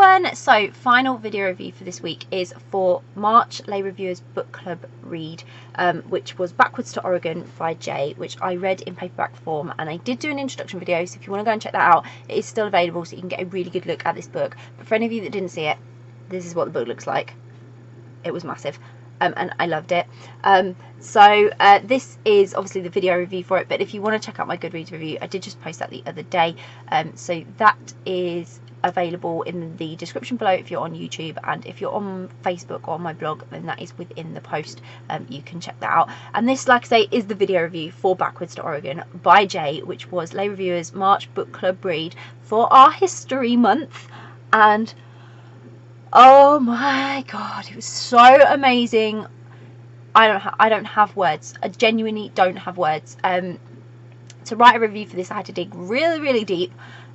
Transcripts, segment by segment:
everyone! So, final video review for this week is for March Lesbireviewed's book club read, which was Backwards to Oregon by Jay, which I read in paperback form, and I did do an introduction video, so if you want to go and check that out, it is still available, so you can get a really good look at this book. But for any of you that didn't see it, this is what the book looks like. It was massive. And I loved it. This is obviously the video review for it, but if you want to check out my Goodreads review, I did just post that the other day, so that is available in the description below if you're on YouTube, and if you're on Facebook or on my blog, then that is within the post. You can check that out. And this, like I say, is the video review for Backwards to Oregon by Jay, which was Lesbireviewed's March book club read for our history month. And oh my god, it was so amazing. I don't have words. I genuinely don't have words. To write a review for this, I had to dig really deep,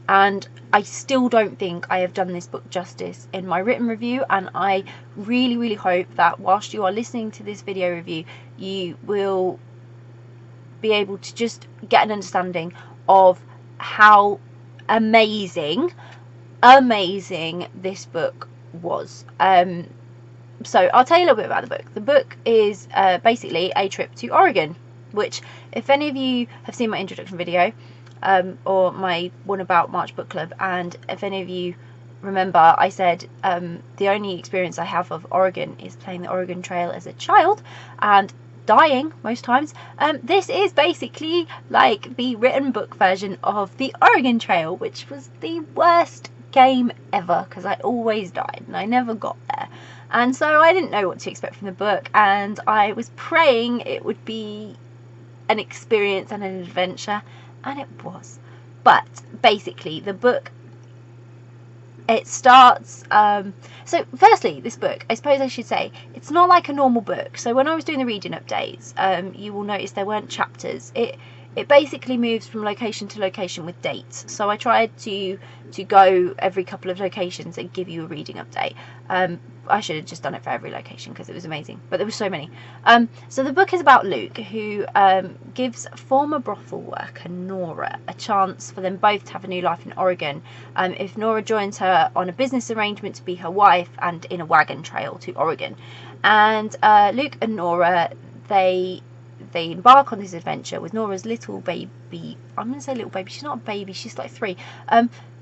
and I still don't think I have done this book justice in my written review, and I really hope that whilst you are listening to this video review, you will be able to just get an understanding of how amazing this book was. So I'll tell you a little bit about the book. The book is basically a trip to Oregon, which, if any of you have seen my introduction video, or my one about March book club, and if any of you remember, I said the only experience I have of Oregon is playing the Oregon Trail as a child and dying most times. This is basically like the written book version of the Oregon Trail, which was the worst game ever because I always died and I never got there, and so I didn't know what to expect from the book, and I was praying it would be an experience and an adventure, and it was. But basically the book, it starts so firstly, this book, I suppose I should say, it's not like a normal book. So when I was doing the reading updates, you will notice there weren't chapters. It basically moves from location to location with dates. So I tried to go every couple of locations and give you a reading update. I should have just done it for every location because it was amazing, but there were so many. So the book is about Luke, who gives former brothel worker Nora a chance for them both to have a new life in Oregon, if Nora joins her on a business arrangement to be her wife and in a wagon trail to Oregon. And Luke and Nora, they embark on this adventure with Nora's little baby. I'm going to say little baby. She's not a baby. She's like 3.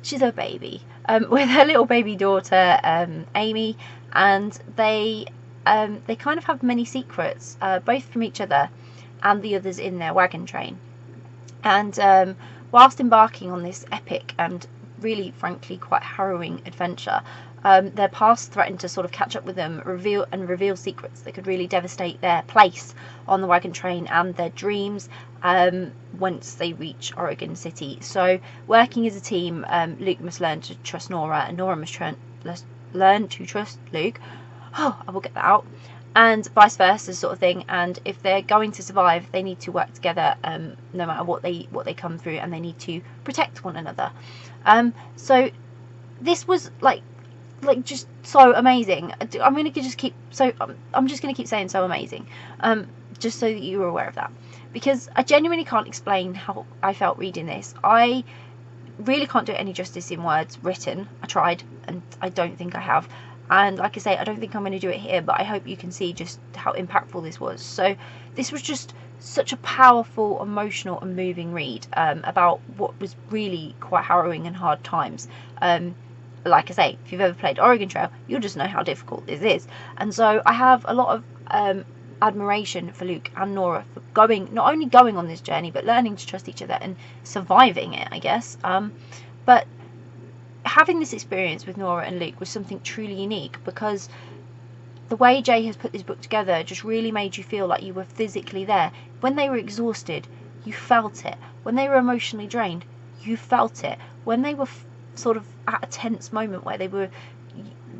She's a baby. With her little baby daughter, Amy, and they kind of have many secrets, both from each other and the others in their wagon train. And whilst embarking on this epic and really, frankly, quite harrowing adventure, their past threatened to sort of catch up with them, reveal secrets that could really devastate their place on the wagon train and their dreams once they reach Oregon City. So, working as a team, Luke must learn to trust Nora, and Nora must learn to trust Luke. Oh, I will get that out. And vice versa, sort of thing. And if they're going to survive, they need to work together, no matter what they come through, and they need to protect one another. So this was like just so amazing. I'm just gonna keep saying so amazing, just so that you are aware of that, because I genuinely can't explain how I felt reading this. I really can't do it any justice in words written. I tried, and I don't think I have. And like I say, I don't think I'm going to do it here, but I hope you can see just how impactful this was. So this was just such a powerful, emotional and moving read about what was really quite harrowing and hard times. Like I say, if you've ever played Oregon Trail, you'll just know how difficult this is. And so I have a lot of admiration for Luke and Nora for not only going on this journey, but learning to trust each other and surviving it, I guess. But having this experience with Nora and Luke was something truly unique, because the way Jay has put this book together just really made you feel like you were physically there. When they were exhausted, you felt it. When they were emotionally drained, you felt it. When they were sort of at a tense moment where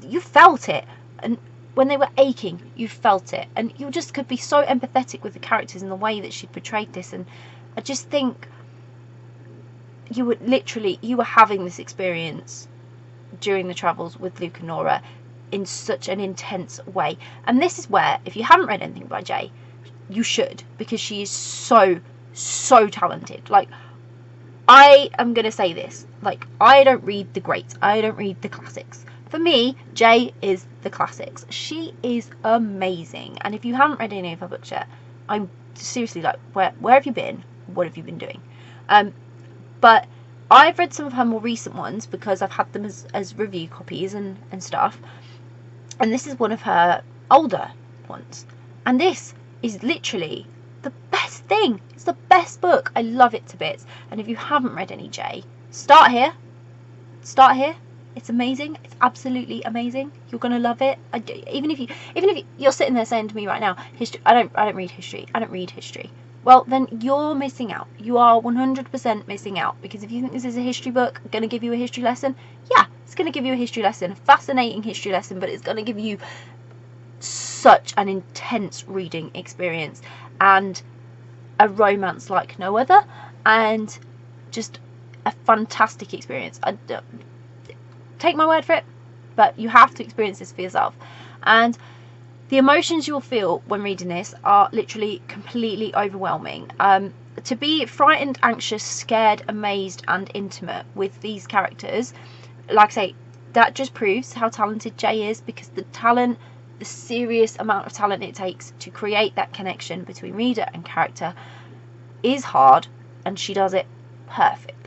you felt it. And when they were aching, you felt it. And you just could be so empathetic with the characters and the way that she portrayed this. And I just think you were having this experience during the travels with Luke and Nora in such an intense way. And this is where, if you haven't read anything by Jay, you should, because she is so talented. Like, I am going to say this, like, I don't read the greats, I don't read the classics, For me, Jay is the classics. She is amazing, and if you haven't read any of her books yet, I'm seriously like, where have you been? What have you been doing? But I've read some of her more recent ones because I've had them as review copies and stuff, and this is one of her older ones, and this is literally the best thing. It's the best book. I love it to bits, and if you haven't read any Jay, start here. It's amazing. It's absolutely amazing. You're gonna love it. Even if you're sitting there saying to me right now, history, I don't read history. I don't read history. Well, then you're missing out. You are 100% missing out, because if you think this is a history book going to give you a history lesson, yeah, it's going to give you a history lesson, a fascinating history lesson, but it's going to give you such an intense reading experience and a romance like no other, and just a fantastic experience. Take my word for it, but you have to experience this for yourself. And the emotions you'll feel when reading this are literally completely overwhelming. To be frightened, anxious, scared, amazed and intimate with these characters, like I say, that just proves how talented Jay is, because the serious amount of talent it takes to create that connection between reader and character is hard, and she does it perfectly.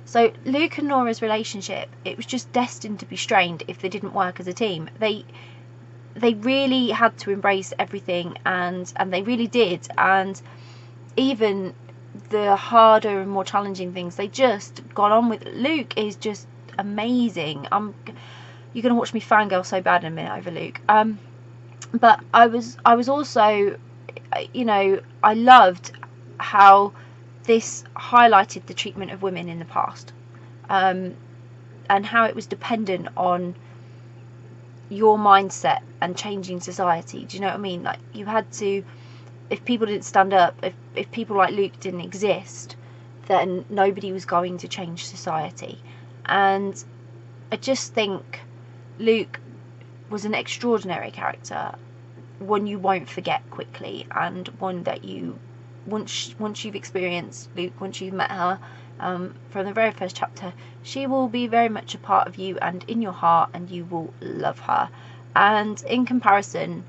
So Luke and Nora's relationship, it was just destined to be strained if they didn't work as a team. They really had to embrace everything, and they really did. And even the harder and more challenging things, they just got on with. Luke is just amazing. You're gonna watch me fangirl so bad in a minute over Luke. But I was also, you know, I loved how this highlighted the treatment of women in the past, and how it was dependent on your mindset and changing society. Do you know what I mean? Like, you had to, if people didn't stand up, if people like Luke didn't exist, then nobody was going to change society. And I just think Luke was an extraordinary character, one you won't forget quickly, and one that you, once you've experienced Luke, once you've met her, from the very first chapter, she will be very much a part of you and in your heart, and you will love her. And in comparison,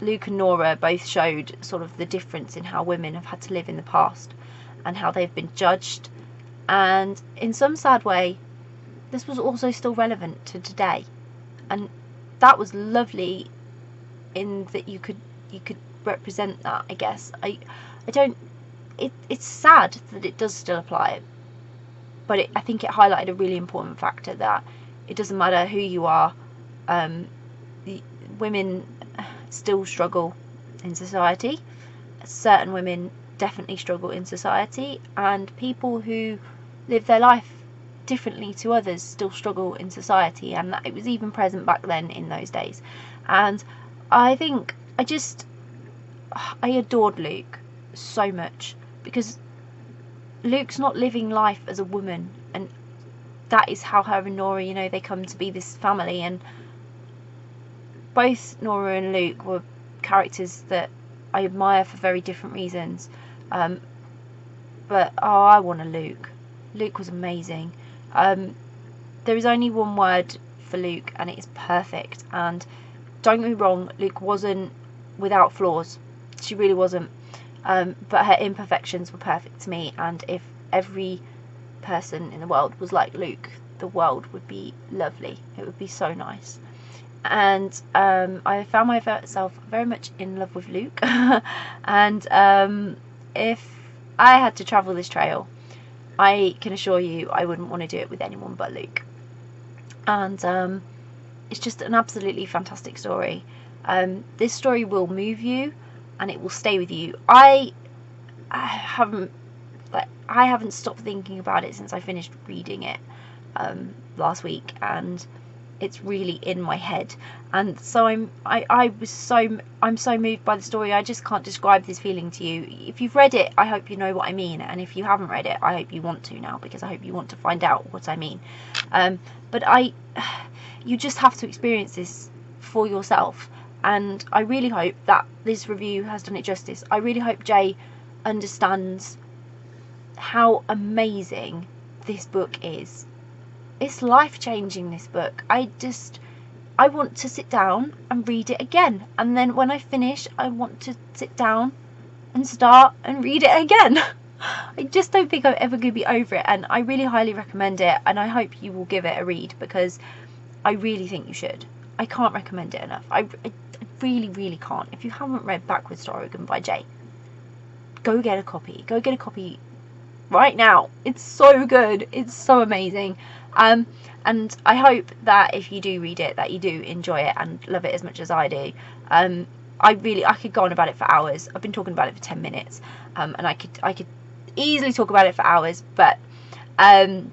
Luke and Nora both showed sort of the difference in how women have had to live in the past, and how they've been judged, and in some sad way this was also still relevant to today. And that was lovely, in that you could represent that, I guess. It's sad that it does still apply, but I think it highlighted a really important factor, that it doesn't matter who you are, women still struggle in society. Certain women definitely struggle in society, and people who live their life differently to others still struggle in society, and that it was even present back then in those days. And I think I adored Luke so much, because Luke's not living life as a woman, and that is how her and Nora, you know, they come to be this family. And both Nora and Luke were characters that I admire for very different reasons, but I want a Luke. Luke was amazing. There is only one word for Luke, and it is perfect. And don't get me wrong, Luke wasn't without flaws. She really wasn't. But her imperfections were perfect to me, and if every person in the world was like Luke, the world would be lovely. It would be so nice. And I found myself very much in love with Luke. And if I had to travel this trail, I can assure you I wouldn't want to do it with anyone but Luke. And it's just an absolutely fantastic story. This story will move you, and it will stay with you. I haven't stopped thinking about it since I finished reading it last week, and it's really in my head. And so I'm so moved by the story. I just can't describe this feeling to you. If you've read it, I hope you know what I mean, and if you haven't read it, I hope you want to now, because I hope you want to find out what I mean. But you just have to experience this for yourself. And I really hope that this review has done it justice. I really hope Jay understands how amazing this book is. It's life-changing, this book. I want to sit down and read it again, and then when I finish I want to sit down and start and read it again. I just don't think I'm ever going to be over it, and I really highly recommend it, and I hope you will give it a read, because I really think you should. I can't recommend it enough. I really can't. If you haven't read Backwards to Oregon by Jay, go get a copy. Go get a copy right now. It's so good. It's so amazing. And I hope that if you do read it, that you do enjoy it and love it as much as I do. I could go on about it for hours. I've been talking about it for 10 minutes, and I could easily talk about it for hours, but I'm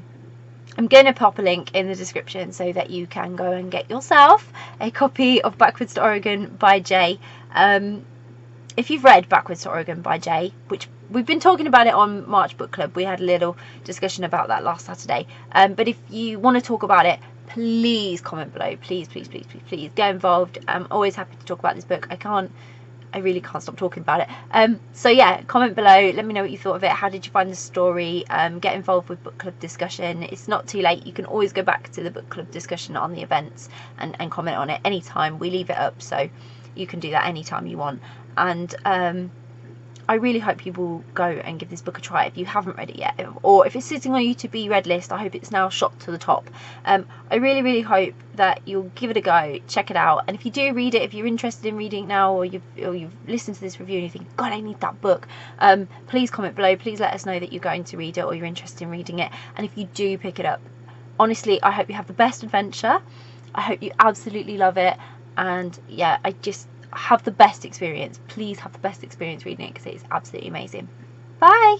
going to pop a link in the description so that you can go and get yourself a copy of Backwards to Oregon by Jay. If you've read Backwards to Oregon by Jay, which we've been talking about it on March Book Club, we had a little discussion about that last Saturday, but if you want to talk about it, please comment below. Please get involved. I'm always happy to talk about this book. I really can't stop talking about it. So yeah, comment below, let me know what you thought of it. How did you find the story? Get involved with book club discussion. It's not too late. You can always go back to the book club discussion on the events and comment on it anytime. We leave it up, so you can do that anytime you want. And I really hope you will go and give this book a try if you haven't read it yet, or if it's sitting on your to be read list. I hope it's now shot to the top. I really hope that you'll give it a go, check it out, and if you do read it, if you're interested in reading it now, or you've listened to this review and you think, God, I need that book, please comment below. Please let us know that you're going to read it or you're interested in reading it, and if you do pick it up, honestly, I hope you have the best adventure. I hope you absolutely love it, and yeah, I just have the best experience. Please have the best experience reading it, because it's absolutely amazing. Bye.